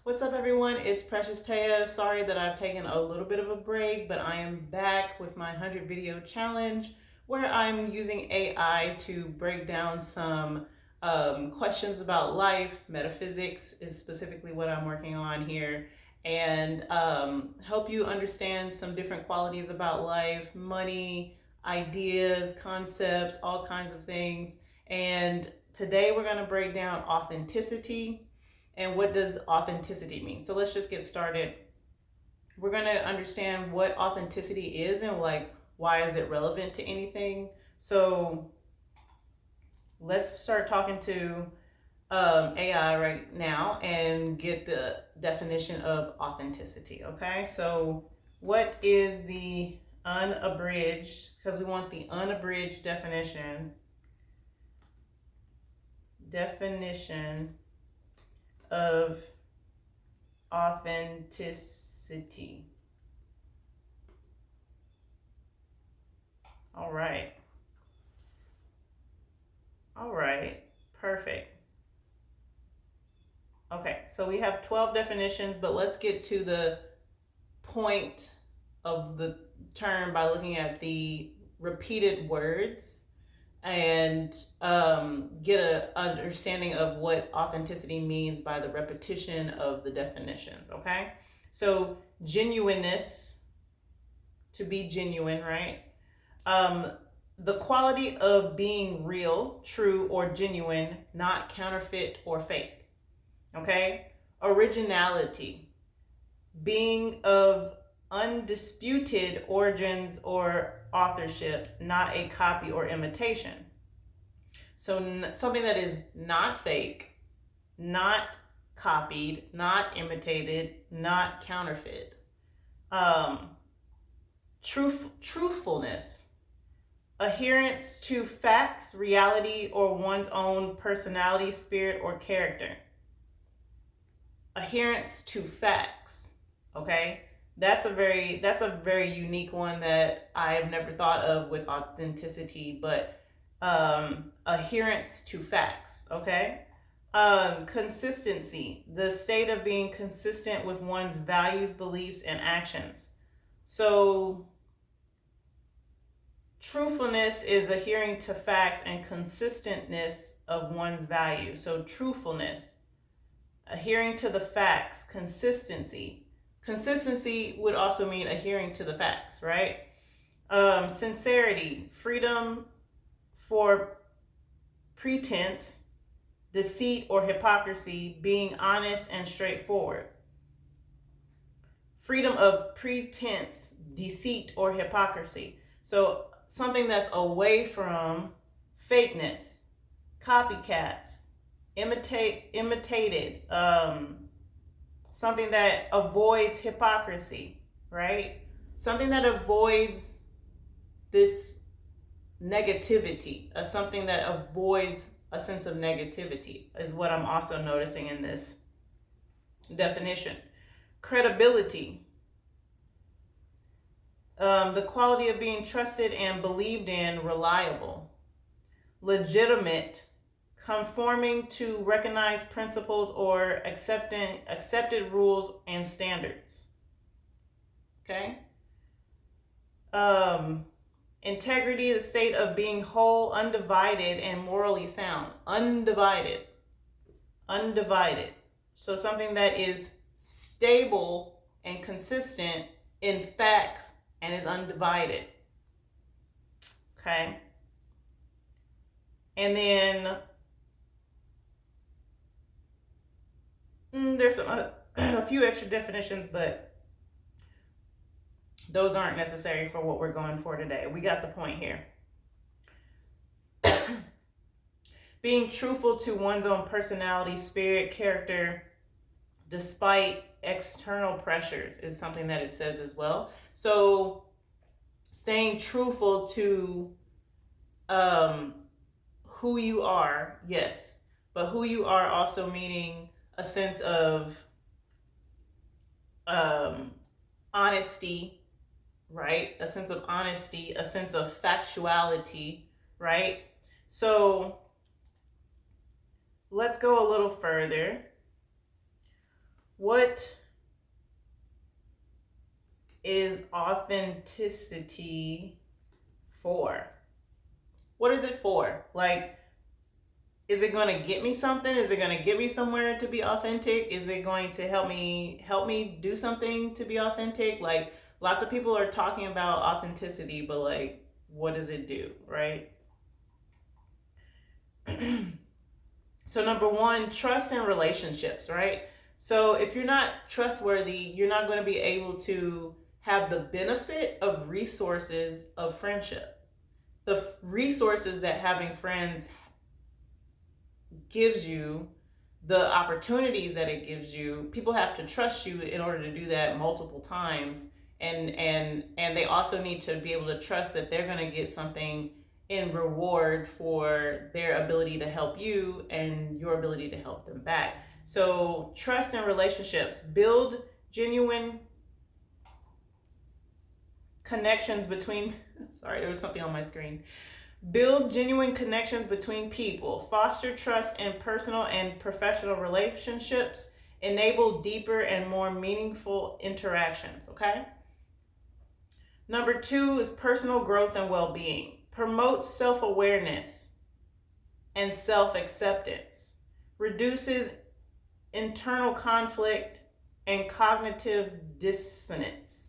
What's up, everyone? It's Precious Taya. Sorry that I've taken a little bit of a break, but I am back with my 100 video challenge where I'm using AI to break down some questions about life. Metaphysics is specifically what I'm working on here, and help you understand some different qualities about life, money, ideas, concepts, all kinds of things. And today we're going to break down authenticity. And what does authenticity mean? So let's just get started. We're going to understand what authenticity is and why is it relevant to anything. So let's start talking to AI right now and get the definition of authenticity. Okay, so what is the unabridged, because we want the unabridged definition of authenticity. All right. Perfect. Okay, so we have 12 definitions, but let's get to the point of the term by looking at the repeated words and get an understanding of what authenticity means by the repetition of the definitions. Okay, so genuineness, to be genuine, right? The quality of being real, true, or genuine, not counterfeit or fake. Okay? Originality, being of undisputed origins or authorship, not a copy or imitation. So something that is not fake, not copied, not imitated, not counterfeit. Truthfulness, adherence to facts, reality, or one's own personality, spirit, or character. Adherence to facts. Okay, that's a very unique one that I have never thought of with authenticity, but adherence to facts. Okay. Consistency, the state of being consistent with one's values, beliefs, and actions. So truthfulness is adhering to facts and consistentness of one's value. So truthfulness, adhering to the facts. Consistency would also mean adhering to the facts, right? Sincerity, freedom for pretense, deceit, or hypocrisy, being honest and straightforward. Freedom of pretense, deceit, or hypocrisy. So something that's away from fakeness, copycats, imitated, something that avoids hypocrisy, right? Something that avoids this negativity, something that avoids a sense of negativity is what I'm also noticing in this definition. Credibility, the quality of being trusted and believed in, reliable. Legitimate, conforming to recognized principles or accepted rules and standards. Okay. Integrity, the state of being whole, undivided, and morally sound. Undivided. So something that is stable and consistent in facts and is undivided. Okay. And then there's a few extra definitions, but those aren't necessary for what we're going for today. We got the point here. Being truthful to one's own personality, spirit, character, despite external pressures is something that it says as well. So staying truthful to who you are, yes, but who you are also meaning a sense of honesty, right? A sense of honesty, a sense of factuality, right? So let's go a little further. What is authenticity for? What is it for? Like, is it going to get me something? Is it going to get me somewhere to be authentic? Is it going to help me do something to be authentic? Like, lots of people are talking about authenticity, but like, what does it do, right? So number one, trust in relationships, right? So if you're not trustworthy, you're not going to be able to have the benefit of resources of friendship. The resources that having friends gives you, the opportunities that it gives you, people have to trust you in order to do that multiple times. And they also need to be able to trust that they're going to get something in reward for their ability to help you and your ability to help them back. So trust in relationships, build genuine connections between, sorry, there was something on my screen. Build genuine connections between people, foster trust in personal and professional relationships, enable deeper and more meaningful interactions, okay? Number two is personal growth and well-being. Promotes self-awareness and self-acceptance. Reduces internal conflict and cognitive dissonance.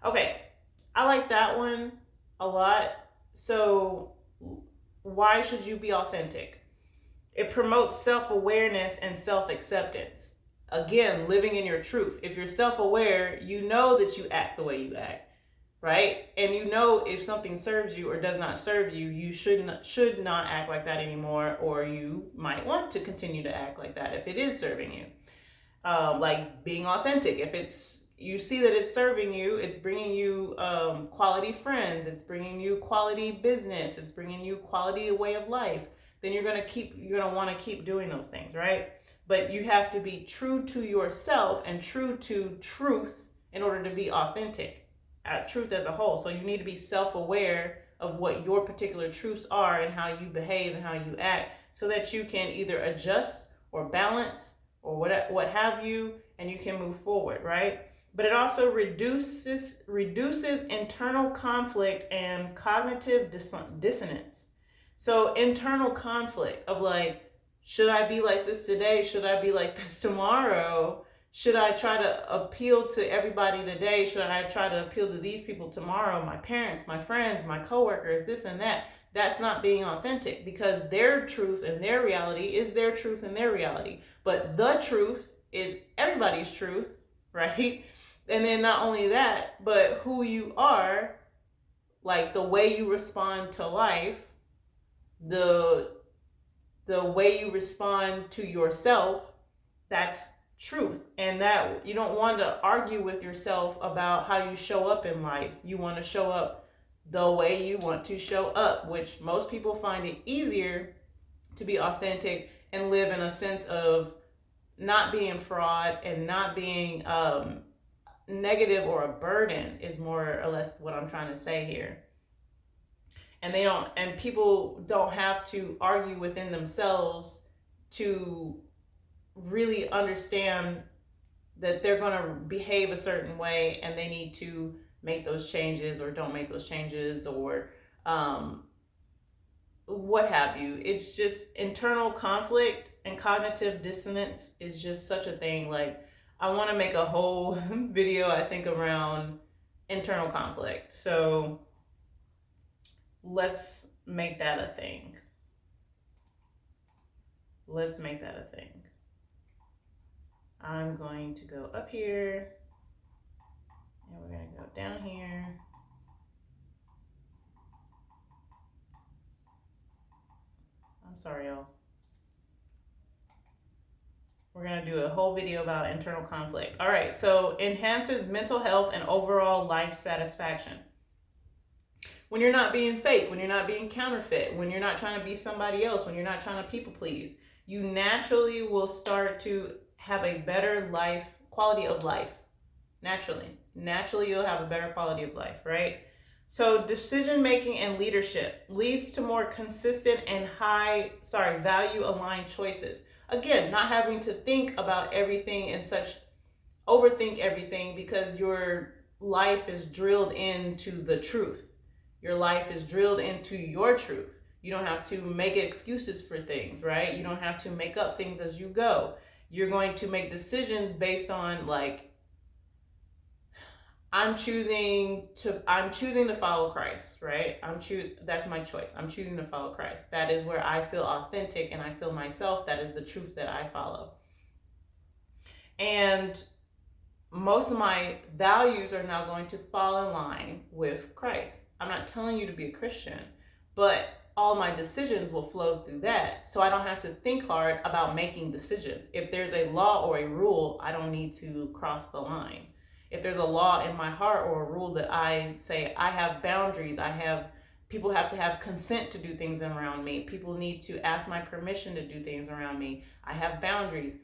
Okay, I like that one a lot. So why should you be authentic? It promotes self-awareness and self-acceptance. Again, living in your truth. If you're self-aware, you know that you act the way you act, right? And you know if something serves you or does not serve you, you should not act like that anymore, or you might want to continue to act like that if it is serving you. Like being authentic. If you see that it's serving you, it's bringing you quality friends, it's bringing you quality business, it's bringing you quality way of life, then you're gonna want to keep doing those things, right? But you have to be true to yourself and true to truth in order to be authentic. Truth as a whole. So you need to be self-aware of what your particular truths are and how you behave and how you act, so that you can either adjust or balance or what have you, and you can move forward, right? But it also reduces internal conflict and cognitive dissonance. So internal conflict of like, should I be like this today? Should I be like this tomorrow? Should I try to appeal to everybody today? Should I try to appeal to these people tomorrow? My parents, my friends, my coworkers, this and that. That's not being authentic, because their truth and their reality is their truth and their reality. But the truth is everybody's truth, right? And then not only that, but who you are, like the way you respond to life, the way you respond to yourself, that's truth. And that you don't want to argue with yourself about how you show up in life. You want to show up the way you want to show up, which most people find it easier to be authentic and live in a sense of not being fraud and not being negative or a burden, is more or less what I'm trying to say here. And people don't have to argue within themselves to really understand that they're going to behave a certain way and they need to make those changes or don't make those changes, or what have you. It's just internal conflict and cognitive dissonance is just such a thing. Like, I want to make a whole video, I think, around internal conflict. So let's make that a thing. Let's make that a thing. I'm going to go up here and we're going to go down here. I'm sorry, y'all. We're going to do a whole video about internal conflict. All right, so enhances mental health and overall life satisfaction. When you're not being fake, when you're not being counterfeit, when you're not trying to be somebody else, when you're not trying to people please, you naturally will start to have a better life, quality of life. Naturally you'll have a better quality of life, right? So decision making and leadership leads to more consistent and value aligned choices. Again, not having to think about everything in such overthink everything because your life is drilled into the truth. Your life is drilled into your truth. You don't have to make excuses for things, right? You don't have to make up things as you go. You're going to make decisions based on, like, I'm choosing to follow Christ, right? That's my choice. I'm choosing to follow Christ. That is where I feel authentic and I feel myself. That is the truth that I follow. And most of my values are now going to fall in line with Christ. I'm not telling you to be a Christian, but all my decisions will flow through that. So I don't have to think hard about making decisions. If there's a law or a rule, I don't need to cross the line. If there's a law in my heart or a rule that I say, I have boundaries, people have to have consent to do things around me. People need to ask my permission to do things around me. I have boundaries.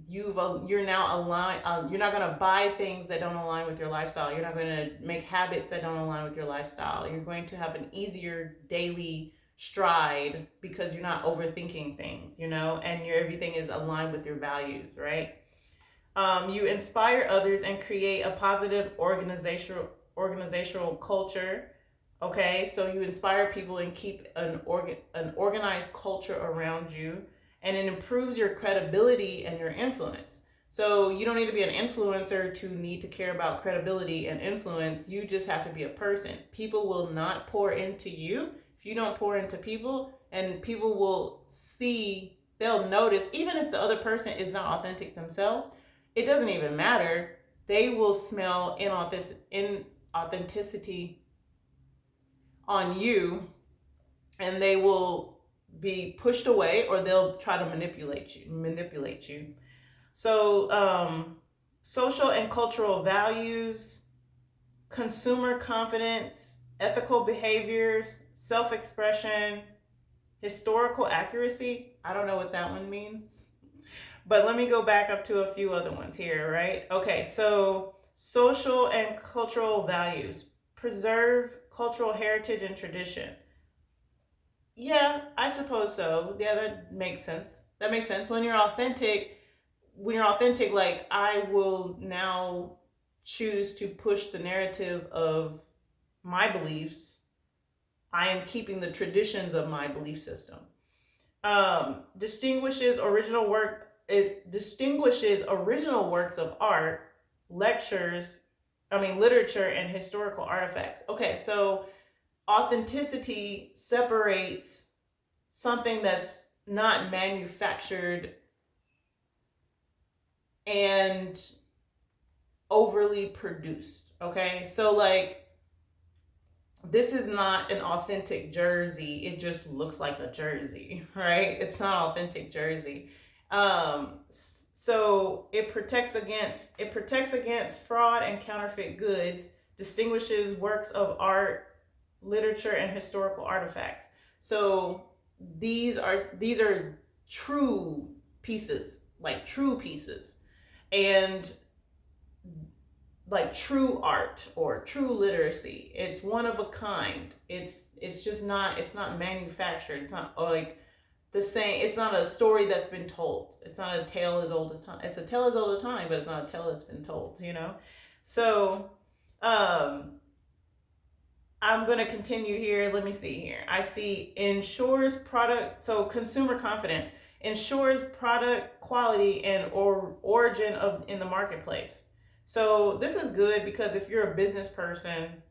You're now aligned. You're not going to buy things that don't align with your lifestyle. You're not going to make habits that don't align with your lifestyle. You're going to have an easier daily stride because you're not overthinking things, and everything is aligned with your values, right? You inspire others and create a positive organizational culture. Okay, so you inspire people and keep an organized culture around you, and it improves your credibility and your influence. So you don't need to be an influencer to need to care about credibility and influence. You just have to be a person. People will not pour into you if you don't pour into people, and people will see, they'll notice, even if the other person is not authentic themselves, it doesn't even matter. They will smell inauthenticity on you, and they will be pushed away, or they'll try to manipulate you. So social and cultural values, consumer confidence, ethical behaviors, self-expression, historical accuracy. I don't know what that one means, but let me go back up to a few other ones here, right? Okay, so social and cultural values, preserve cultural heritage and tradition. Yeah, I suppose so. Yeah, that makes sense. When you're authentic, like, I will now choose to push the narrative of my beliefs. I am keeping the traditions of my belief system. Distinguishes original works of art, literature, and historical artifacts. Okay, so authenticity separates something that's not manufactured and overly produced. Okay, so, like, this is not an authentic jersey. It just looks like a jersey, right? It's not authentic jersey. So it protects against fraud and counterfeit goods, distinguishes works of art, literature, and historical artifacts. So these are true pieces, and like true art or true literacy. It's one of a kind. It's not manufactured. It's not like the same. It's not a story that's been told. It's not a tale as old as time. It's a tale as old as time, but it's not a tale that's been told, So I'm going to continue here. Let me see here. I see ensures product. So consumer confidence ensures product quality and or origin in the marketplace. So this is good because if you're a business person,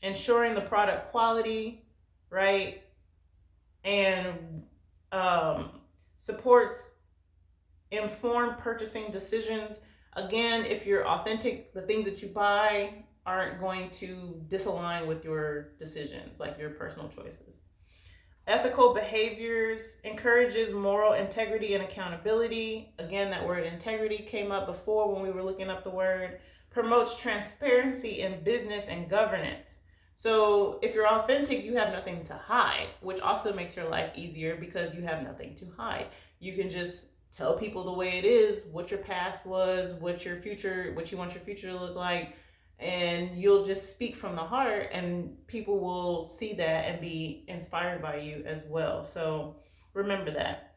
ensuring the product quality, right, and supports informed purchasing decisions. Again, if you're authentic, the things that you buy aren't going to disalign with your decisions, like your personal choices. Ethical behaviors encourages moral integrity and accountability. Again, that word integrity came up before when we were looking up the word. Promotes transparency in business and governance. So if you're authentic, you have nothing to hide, which also makes your life easier because you have nothing to hide. You can just tell people the way it is, what your past was, what you want your future to look like, and you'll just speak from the heart, and people will see that and be inspired by you as well. So remember that.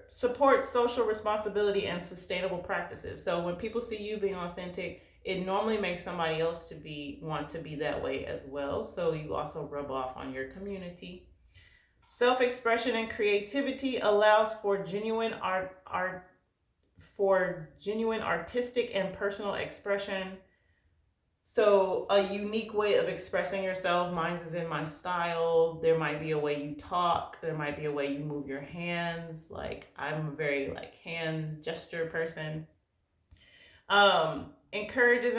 support social responsibility and sustainable practices. So when people see you being authentic, it normally makes somebody else to want to be that way as well. So you also rub off on your community. Self-expression and creativity allows for genuine artistic and personal expression. So a unique way of expressing yourself. Mine is in my style. There might be a way you talk. There might be a way you move your hands. Like I'm a very hand gesture person. Encourages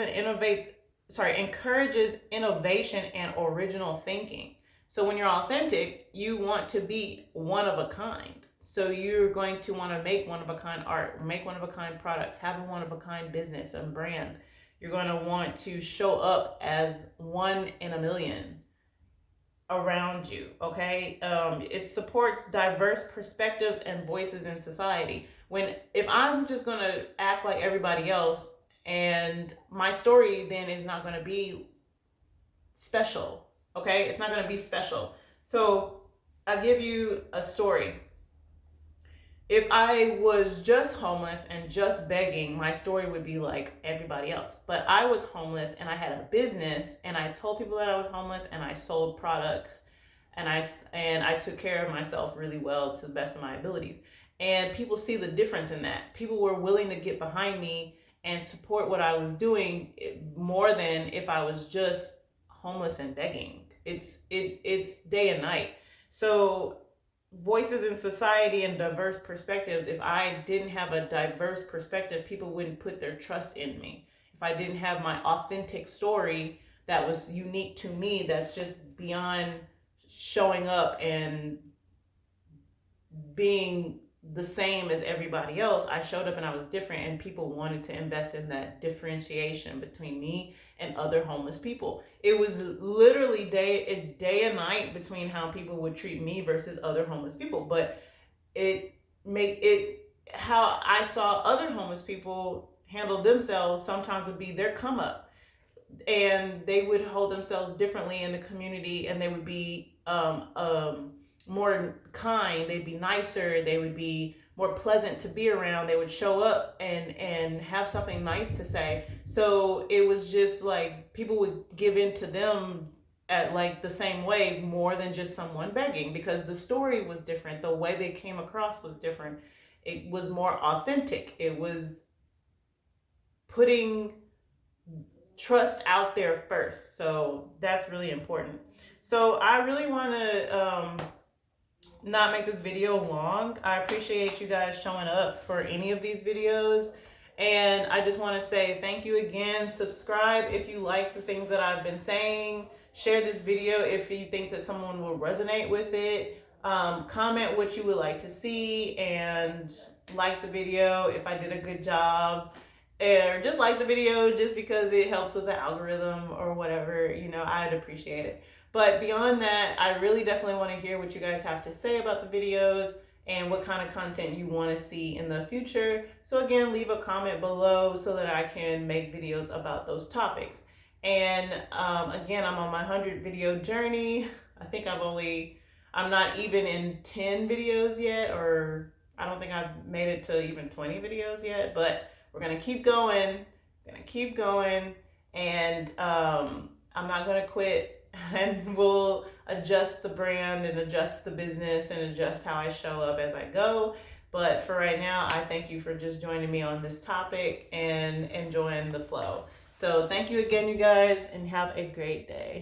innovation and original thinking. So when you're authentic, you want to be one of a kind. So you're going to want to make one of a kind art, make one of a kind products, have a one of a kind business and brand. You're going to want to show up as one in a million around you, okay? It supports diverse perspectives and voices in society. If I'm just going to act like everybody else, and my story then is not going to be special, okay? It's not going to be special. So I'll give you a story. If I was just homeless and just begging, my story would be like everybody else. But I was homeless and I had a business and I told people that I was homeless and I sold products and I took care of myself really well to the best of my abilities. And people see the difference in that. People were willing to get behind me and support what I was doing more than if I was just homeless and begging. It's day and night. So voices in society and diverse perspectives. If I didn't have a diverse perspective, people wouldn't put their trust in me. If I didn't have my authentic story that was unique to me, that's just beyond showing up and being the same as everybody else, I showed up and I was different, and people wanted to invest in that differentiation between me and other homeless people. It was literally day and night between how people would treat me versus other homeless people. But how I saw other homeless people handle themselves sometimes would be their come up, and they would hold themselves differently in the community, and they would be more kind, they'd be nicer, they would be more pleasant to be around, they would show up and have something nice to say. So it was just like people would give in to them at the same way, more than just someone begging, because the story was different, the way they came across was different, it was more authentic, it was putting trust out there first. So that's really important. So I really want to not make this video long. I appreciate you guys showing up for any of these videos, and I just want to say thank you again. Subscribe if you like the things that I've been saying. Share this video if you think that someone will resonate with it. Comment what you would like to see, and like the video if I did a good job, or just like the video just because it helps with the algorithm or whatever, I'd appreciate it. But beyond that, I really definitely want to hear what you guys have to say about the videos and what kind of content you want to see in the future. So again, leave a comment below so that I can make videos about those topics. And again, I'm on my 100 video journey. I think I'm not even in 10 videos yet, or I don't think I've made it to even 20 videos yet, but we're going to keep going, and I'm not going to quit. And we'll adjust the brand and adjust the business and adjust how I show up as I go. But for right now, I thank you for just joining me on this topic and enjoying the flow. So thank you again, you guys, and have a great day.